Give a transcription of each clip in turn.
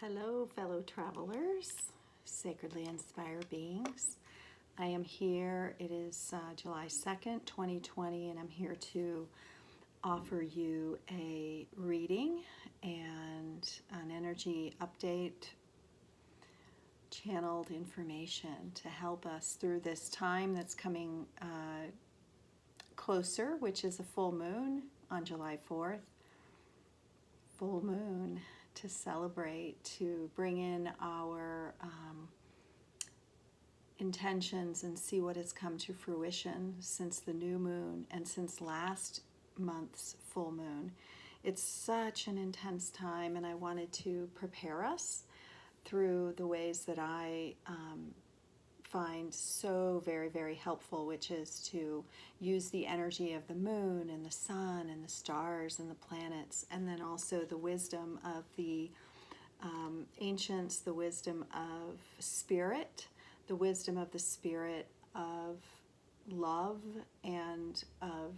Hello, fellow travelers, sacredly inspired beings. I am here. It is July 2nd, 2020, and I'm here to offer you a reading and an energy update, channeled information to help us through this time that's coming closer, which is a full moon on July 4th. Full moon to celebrate, to bring in our intentions and see what has come to fruition since the new moon and since last month's full moon. It's such an intense time, and I wanted to prepare us through the ways that I find so very, very helpful, which is to use the energy of the moon and the sun and the stars and the planets, and then also the wisdom of the ancients, the wisdom of spirit, the wisdom of the spirit of love and of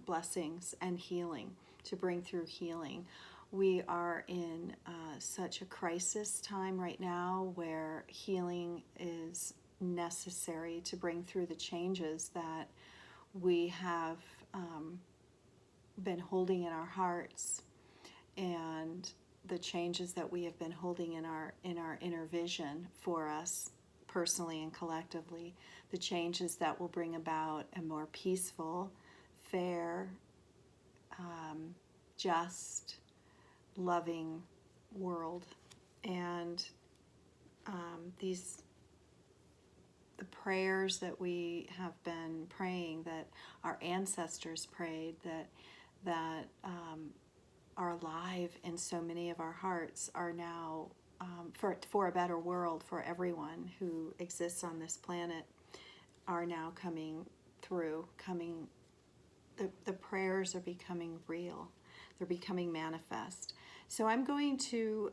blessings and healing, to bring through healing. We are in such a crisis time right now where healing is necessary to bring through the changes that we have been holding in our hearts, and the changes that we have been holding in our inner vision for us personally and collectively, the changes that will bring about a more peaceful, fair, just, loving world. And the prayers that we have been praying, that our ancestors prayed, that are alive in so many of our hearts, are now for a better world for everyone who exists on this planet, are now coming through. The prayers are becoming real. They're becoming manifest. So I'm going to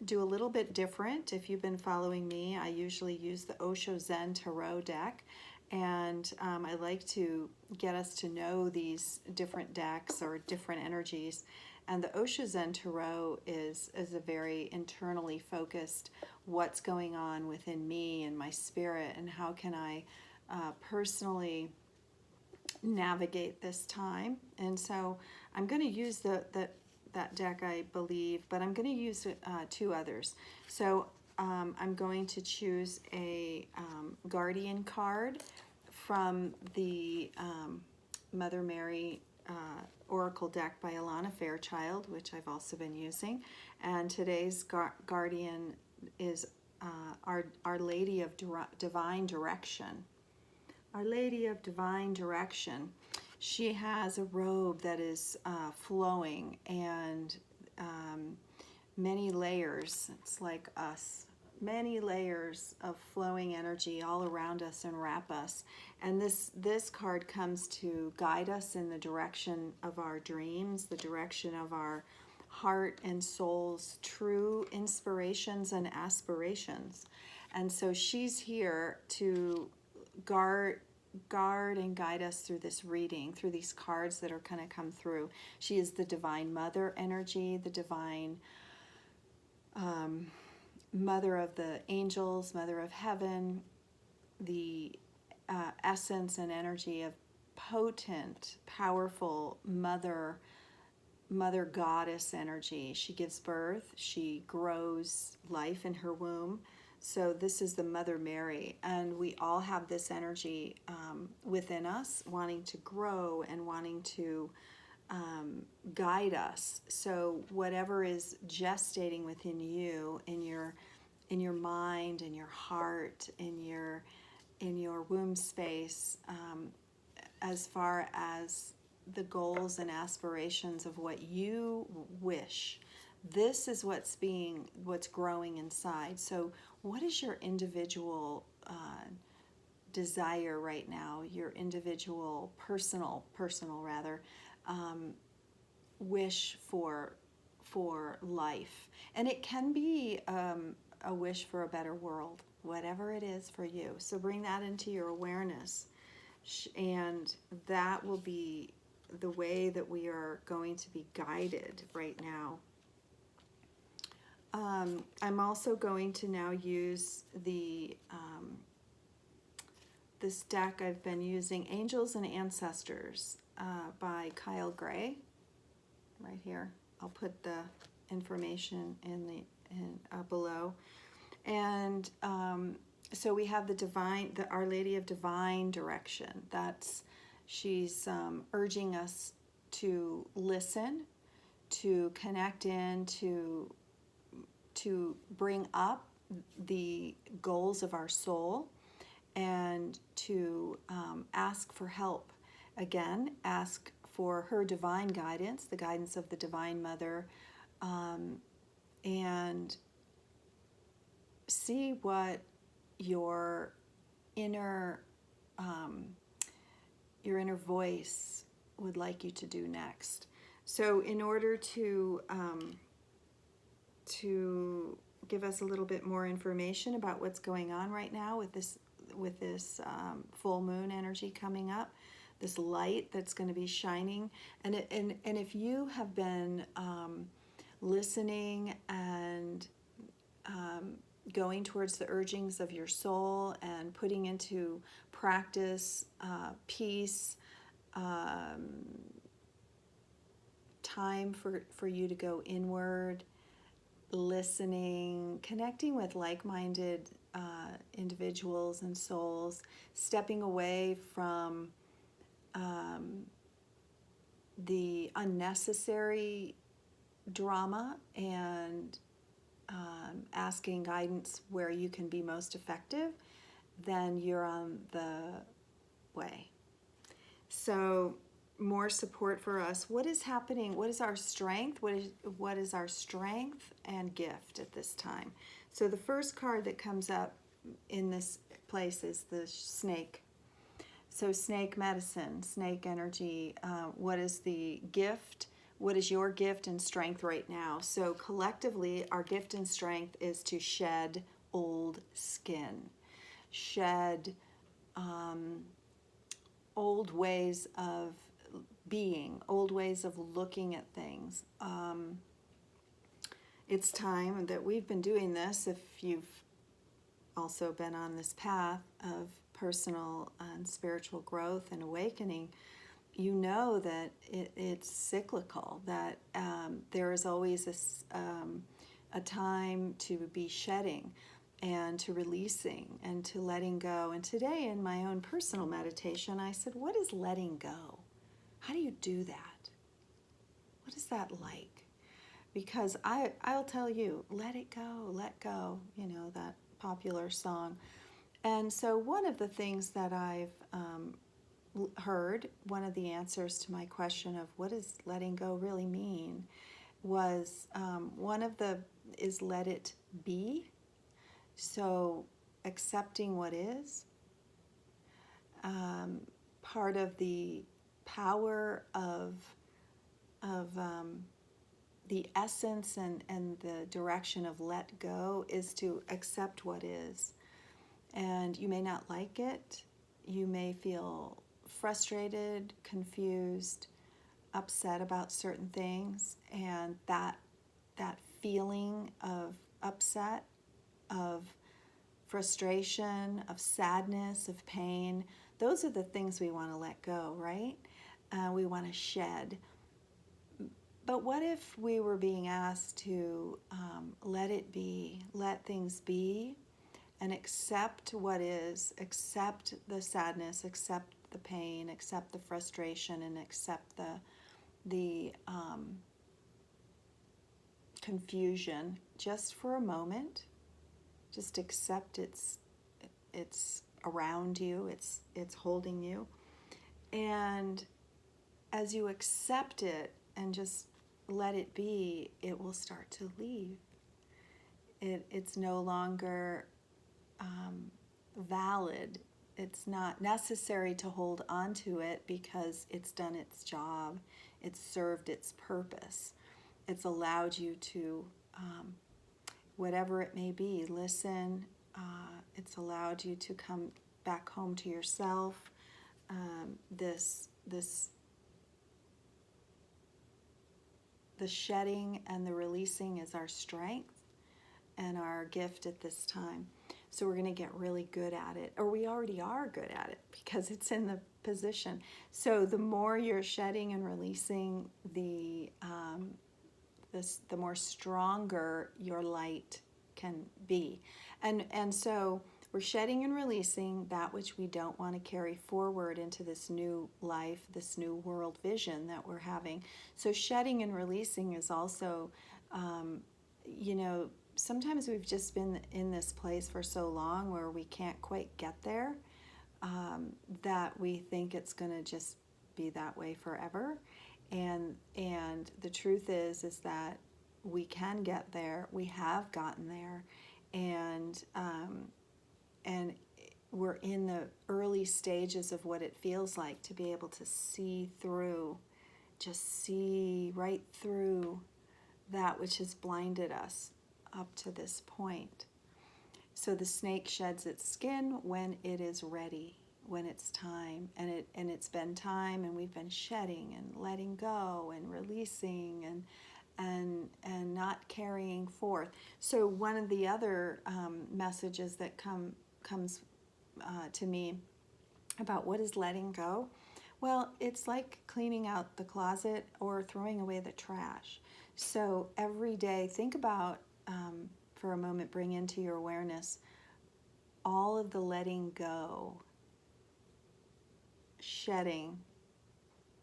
do a little bit different. If you've been following me, I usually use the Osho Zen Tarot deck, and I like to get us to know these different decks or different energies. And the Osho Zen Tarot is a very internally focused, what's going on within me and my spirit, and how can I personally navigate this time. And so I'm going to use that deck, I believe, but I'm going to use two others. So I'm going to choose a guardian card from the Mother Mary Oracle deck by Alana Fairchild, which I've also been using. And today's guardian is Our Lady of Divine Direction. Our Lady of Divine Direction. She has a robe that is flowing and many layers. It's like us. Many layers of flowing energy all around us and wrap us. And this card comes to guide us in the direction of our dreams, the direction of our heart and soul's true inspirations and aspirations. And so she's here to guard and guide us through this reading, through these cards that are going to come through. She is the Divine Mother energy, the Divine Mother of the angels, Mother of heaven, the essence and energy of potent, powerful Mother Goddess energy. She gives birth, she grows life in her womb. So this is the Mother Mary, and we all have this energy within us, wanting to grow and wanting to guide us. So whatever is gestating within you, in your mind, in your heart, in your womb space, as far as the goals and aspirations of what you wish, this is what's growing inside. So what is your individual desire right now, your individual personal rather, wish for life? And it can be a wish for a better world, whatever it is for you. So bring that into your awareness, and that will be the way that we are going to be guided right now. I'm also going to now use the this deck I've been using, Angels and Ancestors by Kyle Gray, right here. I'll put the information below. And so we have the Our Lady of Divine Direction. She's urging us to listen, to connect in, to bring up the goals of our soul, and to ask for help. Again, ask for her divine guidance, the guidance of the Divine Mother, and see what your inner voice would like you to do next. So in order to give us a little bit more information about what's going on right now with this full moon energy coming up, this light that's going to be shining, and if you have been listening and going towards the urgings of your soul and putting into practice peace, time for you to go inward, listening, connecting with like-minded individuals and souls, stepping away from the unnecessary drama, and asking guidance where you can be most effective, then you're on the way. So more support for us. What is happening? What is our strength? What is our strength and gift at this time? So the first card that comes up in this place is the snake. So snake medicine, snake energy. What is the gift? What is your gift and strength right now? So collectively, our gift and strength is to shed old skin, shed old ways of being, old ways of looking at things. It's time that we've been doing this. If you've also been on this path of personal and spiritual growth and awakening, you know that it's cyclical, that there is always a time to be shedding and to releasing and to letting go. And today in my own personal meditation, I said, what is letting go? How do you do that? What is that like? Because I'll tell you, let it go, let go, that popular song. And so one of the things that I've heard, one of the answers to my question of what does letting go really mean, was is let it be. So accepting what is. Part of the power of the essence and the direction of let go is to accept what is. And you may not like it. You may feel frustrated, confused, upset about certain things, and that feeling of upset, of frustration, of sadness, of pain, those are the things we want to let go, right? We want to shed. But what if we were being asked to let it be, let things be, and accept what is, accept the sadness, accept the pain, accept the frustration, and accept the confusion just for a moment. Just accept it's around you, it's holding you. And as you accept it and just let it be, it will start to leave. It's no longer valid. It's not necessary to hold on to it because it's done its job. It's served its purpose. It's allowed you to, whatever it may be, listen. It's allowed you to come back home to yourself. The shedding and the releasing is our strength. and our gift at this time. So we're going to get really good at it, or we already are good at it because it's in the position. So the more you're shedding and releasing, the more stronger your light can be. And so we're shedding and releasing that which we don't want to carry forward into this new life, this new world vision that we're having. So shedding and releasing is also, you know, sometimes we've just been in this place for so long where we can't quite get there, that we think it's going to just be that way forever. And the truth is that we can get there. We have gotten there, and we're in the early stages of what it feels like to be able to see through, just see right through that which has blinded us up to this point. So the snake sheds its skin when it is ready, when it's time, and it's been time, and we've been shedding and letting go and releasing and not carrying forth. So one of the other messages that comes to me about what is letting go, well, it's like cleaning out the closet or throwing away the trash. So every day, think about, for a moment, bring into your awareness all of the letting go, shedding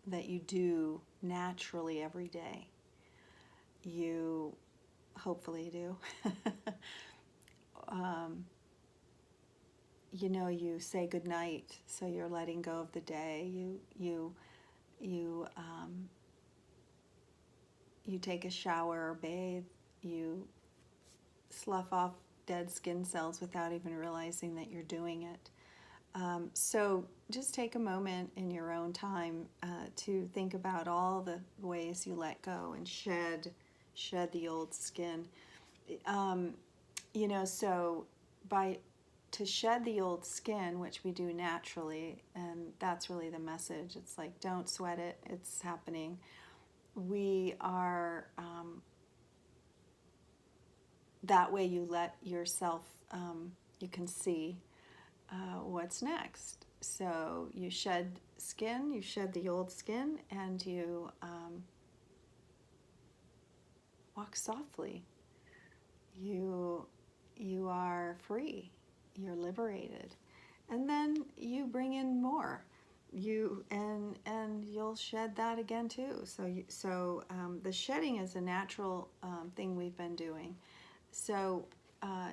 that you do naturally every day. You hopefully do. You know, you say goodnight, so you're letting go of the day. You take a shower or bathe. You slough off dead skin cells without even realizing that you're doing it. So just take a moment in your own time to think about all the ways you let go and shed the old skin. You know, so to shed the old skin, which we do naturally, and that's really the message. It's like, don't sweat it. It's happening. We are, that way you let yourself, you can see what's next. So you shed skin, you shed the old skin, and you walk softly. You are free. You're liberated. And then you bring in more. And you'll shed that again too. So the shedding is a natural thing we've been doing. So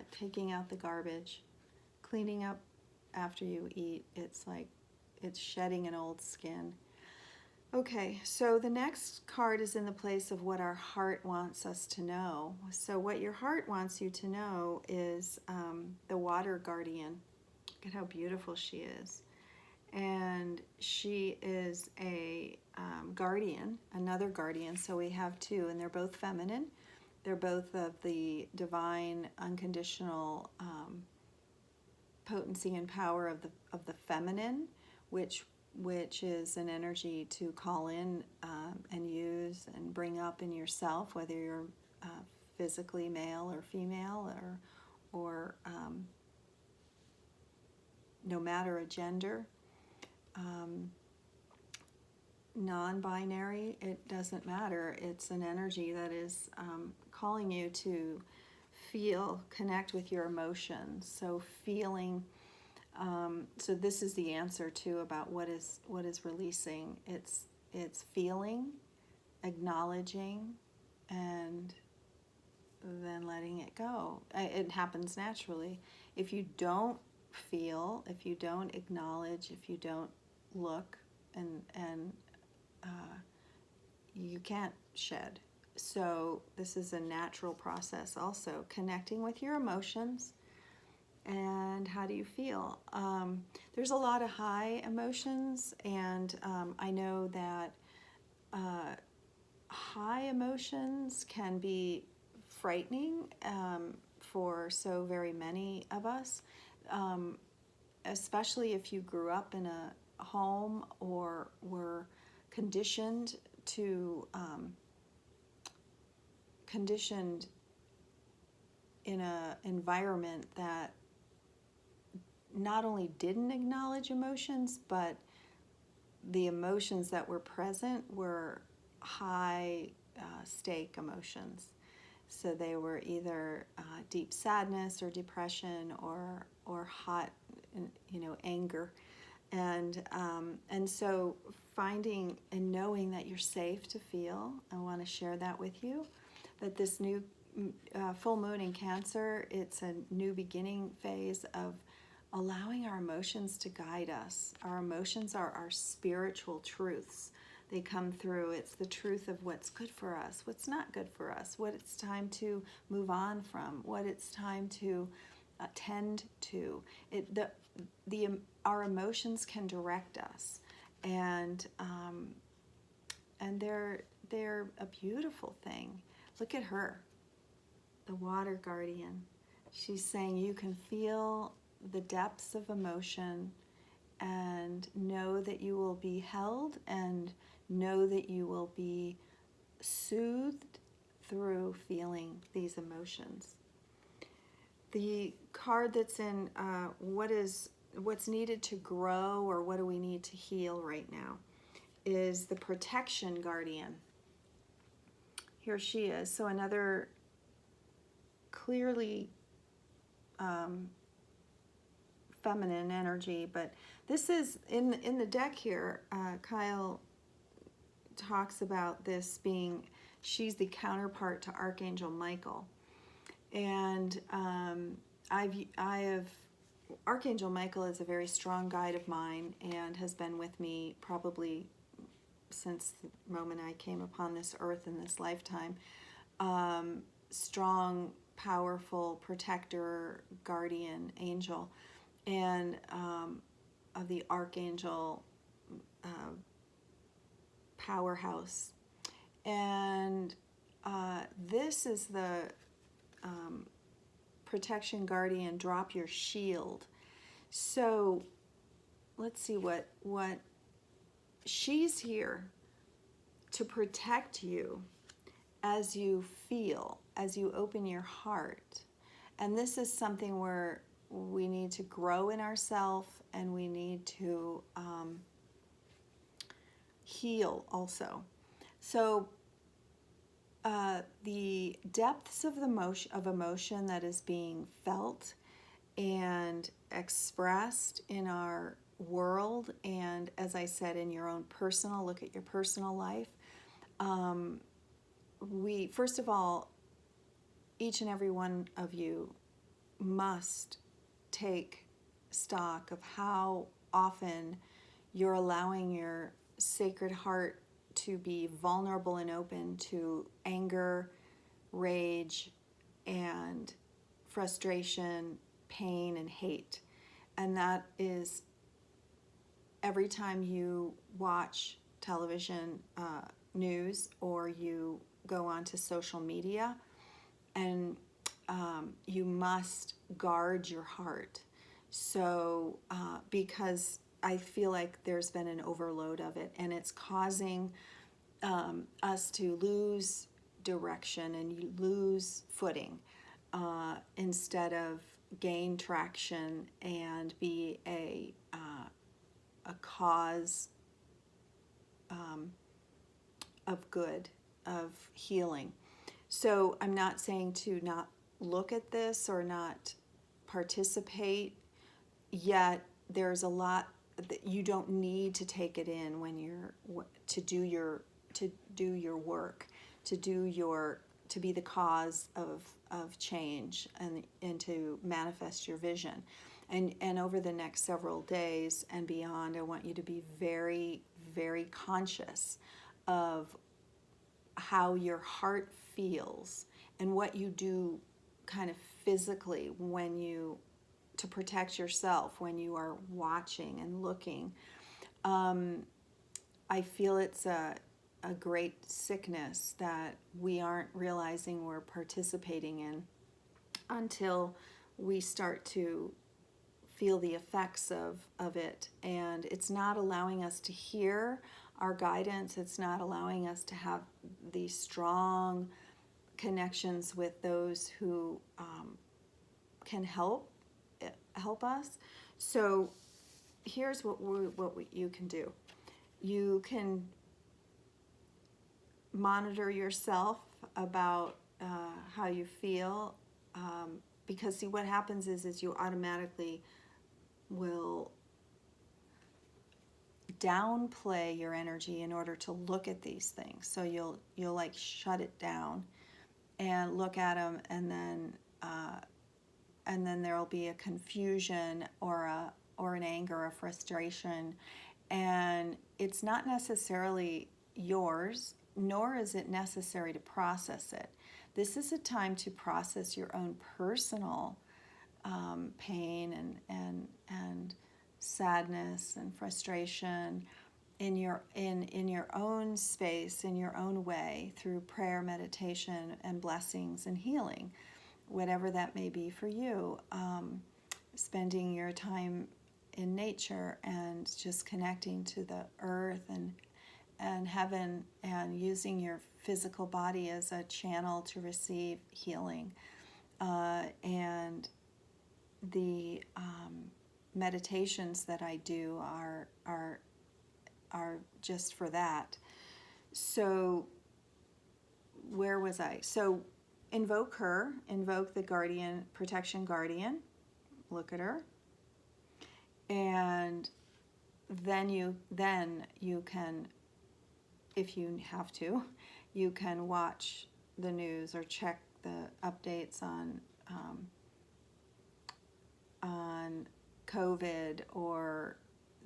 taking out the garbage, cleaning up after you eat, it's like it's shedding an old skin. Okay, so the next card is in the place of what our heart wants us to know. So what your heart wants you to know is the water guardian. Look at how beautiful she is. And she is a guardian, another guardian. So we have two, and they're both feminine. They're both of the divine, unconditional potency and power of the feminine, which is an energy to call in and use and bring up in yourself, whether you're physically male or female, or no matter a gender, non-binary, it doesn't matter. It's an energy that is calling you to connect with your emotions. So feeling. So this is the answer too about what is releasing. It's feeling, acknowledging, and then letting it go. It happens naturally. If you don't feel, if you don't acknowledge, if you don't look, and you can't shed. So this is a natural process. Also connecting with your emotions. And how do you feel? There's a lot of high emotions, and I know that high emotions can be frightening for so very many of us, especially if you grew up in a home or were conditioned to in a environment that not only didn't acknowledge emotions, but the emotions that were present were high stake emotions. So they were either deep sadness or depression or hot, anger, and so finding and knowing that you're safe to feel. I want to share that with you. That this new full moon in Cancer, it's a new beginning phase of allowing our emotions to guide us. Our emotions are our spiritual truths. They come through. It's the truth of what's good for us, what's not good for us, what it's time to move on from, what it's time to tend to. Our emotions can direct us, and they're a beautiful thing. Look at her, the water guardian. She's saying you can feel the depths of emotion and know that you will be held and know that you will be soothed through feeling these emotions. The card that's in what's needed to grow, or what do we need to heal right now, is the protection guardian. Here she is. So another clearly feminine energy, but this is in the deck here. Kyle talks about this being, she's the counterpart to Archangel Michael, and Archangel Michael is a very strong guide of mine and has been with me probably since the moment I came upon this earth in this lifetime. Strong, powerful protector, guardian angel, and of the Archangel powerhouse. And this is the protection guardian, drop your shield. So let's see what she's here to protect you as you feel, as you open your heart. And this is something where we need to grow in ourselves, and we need to heal also. So the depths of emotion that is being felt and expressed in our world, and as I said, in your own personal, look at your personal life. We, first of all, each and every one of you must take stock of how often you're allowing your sacred heart to be vulnerable and open to anger, rage, and frustration, pain, and hate. And that is every time you watch television news, or you go onto social media, and you must guard your heart. So because I feel like there's been an overload of it, and it's causing us to lose direction and you lose footing instead of gain traction and be a cause of good, of healing. So I'm not saying to not look at this or not participate, yet there's a lot that you don't need to take it in when you're to do your work, to be the cause of change, and to manifest your vision. And over the next several days and beyond, I want you to be very, very conscious of how your heart feels and what you do kind of physically to protect yourself when you are watching and looking. I feel it's a great sickness that we aren't realizing we're participating in until we start to feel the effects of it. And it's not allowing us to hear our guidance. It's not allowing us to have the strong connections with those who can help us. So here's what you can do. You can monitor yourself about how you feel, because see, what happens is you automatically will downplay your energy in order to look at these things. So you'll like shut it down and look at them, and then there'll be a confusion or an anger, a frustration, and it's not necessarily yours, nor is it necessary to process it. This is a time to process your own personal pain and sadness and frustration in your own space, in your own way, through prayer, meditation, and blessings and healing, whatever that may be for you. Spending your time in nature and just connecting to the earth and heaven, and using your physical body as a channel to receive healing. And the meditations that I do are just for that. So where was I? So invoke the guardian, protection guardian. Look at her, and then you can, if you have to, you can watch the news or check the updates on COVID, or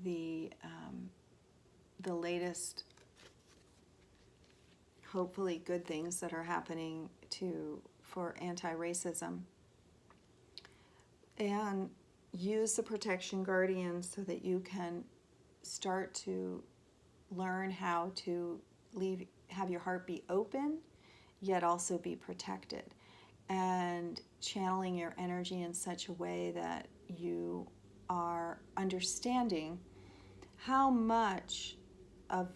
the latest, hopefully good things that are happening for anti-racism, and use the protection guardian so that you can start to learn how to have your heart be open, yet also be protected, and channeling your energy in such a way that you are understanding how much of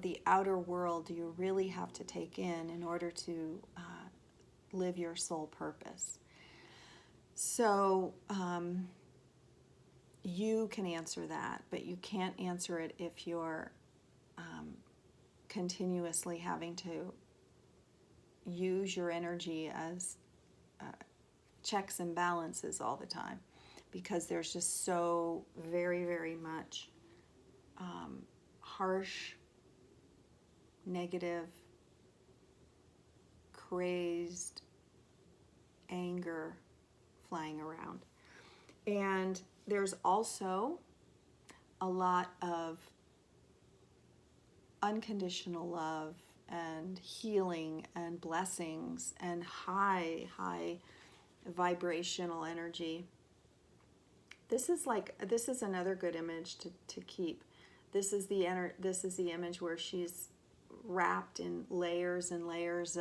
the outer world do you really have to take in order to live your soul purpose. So you can answer that, but you can't answer it if you're continuously having to use your energy as checks and balances all the time, because there's just so very, very much harsh, negative, crazed anger flying around. And there's also a lot of unconditional love and healing and blessings and high vibrational energy. This is another good image to keep. This is the image where she's wrapped in layers and layers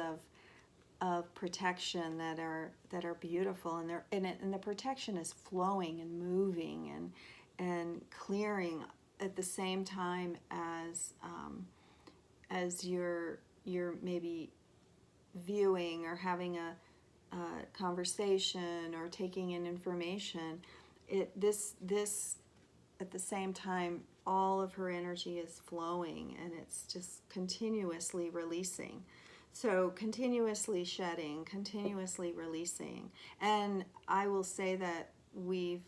of protection that are beautiful, and the protection is flowing and moving and clearing at the same time as you're maybe viewing or having a conversation or taking in information. This at the same time, all of her energy is flowing, and it's just continuously releasing. So continuously shedding, continuously releasing. And I will say that we've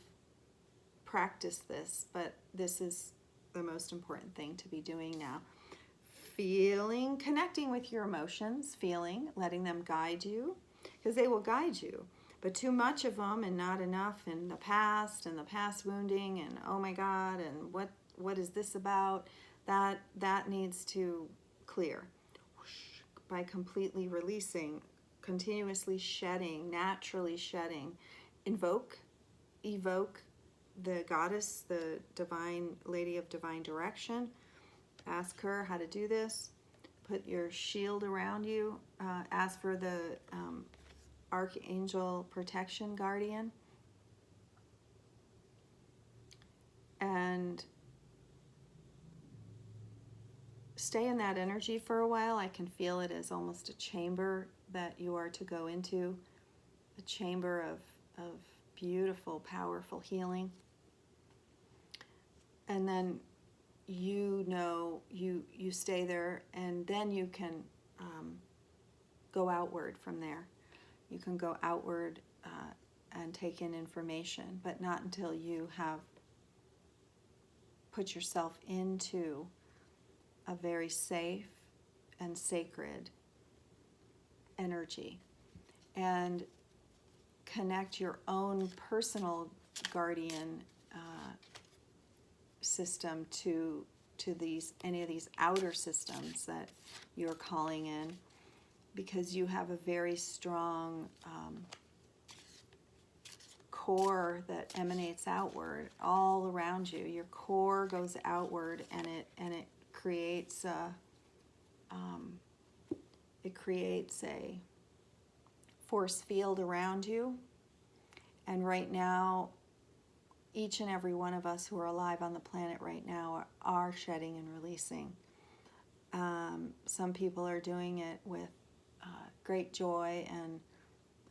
practiced this, but this is the most important thing to be doing now. Feeling, connecting with your emotions, letting them guide you, because they will guide you. But too much of them and not enough in the past, and the past wounding, and oh my God, and what is this about? That needs to clear by completely releasing, continuously shedding, naturally shedding. Evoke the goddess, the divine lady of divine direction. Ask her how to do this. Put your shield around you. Ask for the archangel protection guardian. And stay in that energy for a while. I can feel it as almost a chamber that you are to go into a chamber of beautiful, powerful healing. And then you stay there, and then you can go outward from there. You can go outward and take in information, but not until you have put yourself into a very safe and sacred energy, and connect your own personal guardian system to any of these outer systems that you're calling in, because you have a very strong core that emanates outward all around you. Your core goes outward, and it creates a force field around you. And right now, each and every one of us who are alive on the planet right now are shedding and releasing. Some people are doing it with great joy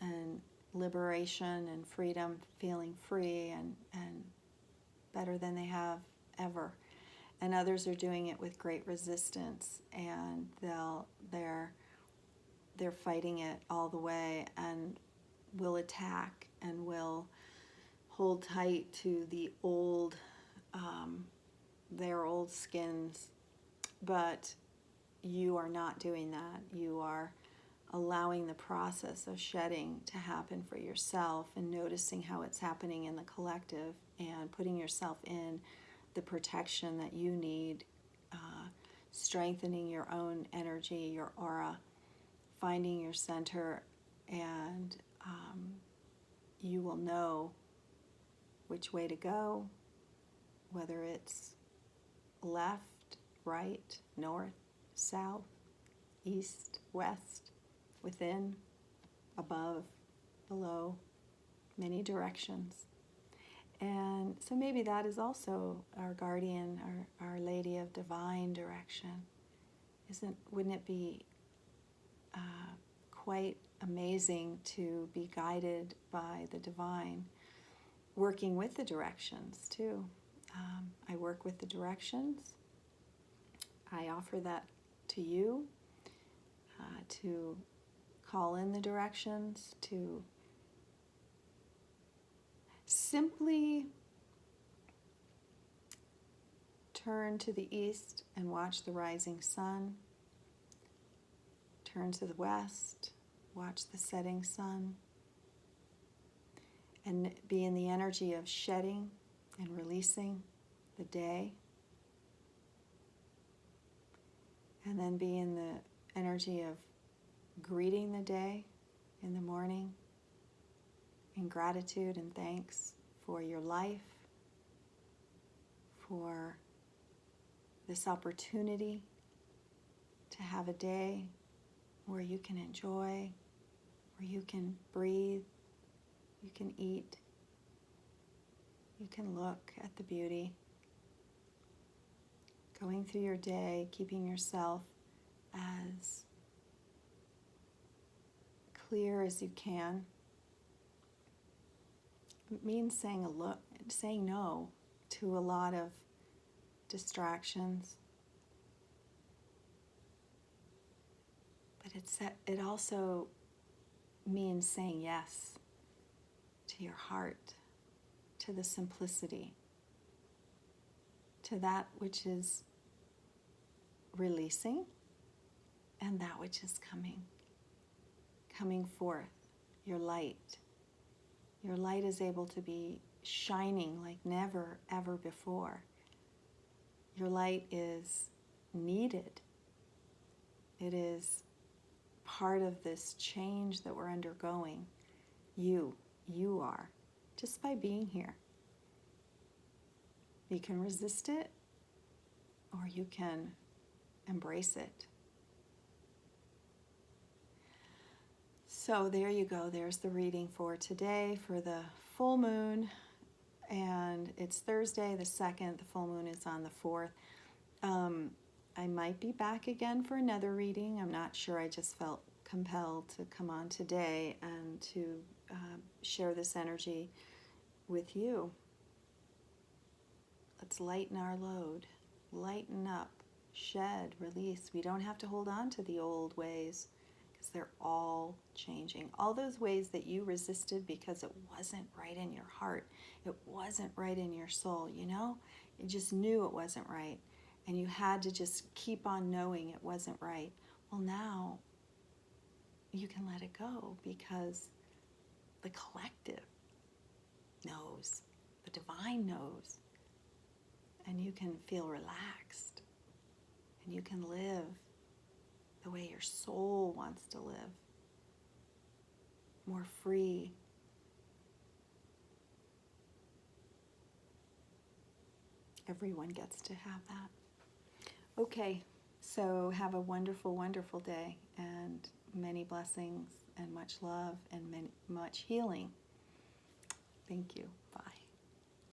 and liberation and freedom, feeling free and better than they have ever. And others are doing it with great resistance, and they're fighting it all the way, and will attack and will hold tight to the old, their old skins. But you are not doing that. You are allowing the process of shedding to happen for yourself, and noticing how it's happening in the collective, and putting yourself in the protection that you need, strengthening your own energy, your aura, finding your center, and you will know which way to go, whether it's left, right, north, south, east, west, within, above, below, many directions. And so maybe that is also our guardian, our Lady of Divine Direction. Wouldn't it be quite amazing to be guided by the divine, working with the directions too? I work with the directions. I offer that to you, to call in the directions, to simply turn to the east and watch the rising sun. Turn to the west, watch the setting sun, and be in the energy of shedding and releasing the day. And then be in the energy of greeting the day in the morning in gratitude and thanks for your life, for this opportunity to have a day where you can enjoy, where you can breathe, you can eat, you can look at the beauty. Going through your day, keeping yourself as clear as you can. It means saying no to a lot of distractions. But it also means saying yes to your heart, to the simplicity, to that which is releasing, and that which is coming forth, your light. Your light is able to be shining like never, ever before. Your light is needed. It is part of this change that we're undergoing. You are, just by being here. You can resist it, or you can embrace it. So there you go. There's the reading for today for the full moon. And it's Thursday the 2nd. The full moon is on the 4th. I might be back again for another reading. I'm not sure. I just felt compelled to come on today and to share this energy with you. Let's lighten our load, lighten up, shed, release. We don't have to hold on to the old ways because they're all changing. All those ways that you resisted because it wasn't right in your heart, it wasn't right in your soul, you know? You just knew it wasn't right, and you had to just keep on knowing it wasn't right. Well, now you can let it go because the collective knows, the divine knows, and you can feel relaxed, and you can live the way your soul wants to live, more free. Everyone gets to have that. Okay, so have a wonderful, wonderful day, and many blessings, and much love, and much healing. Thank you. Bye.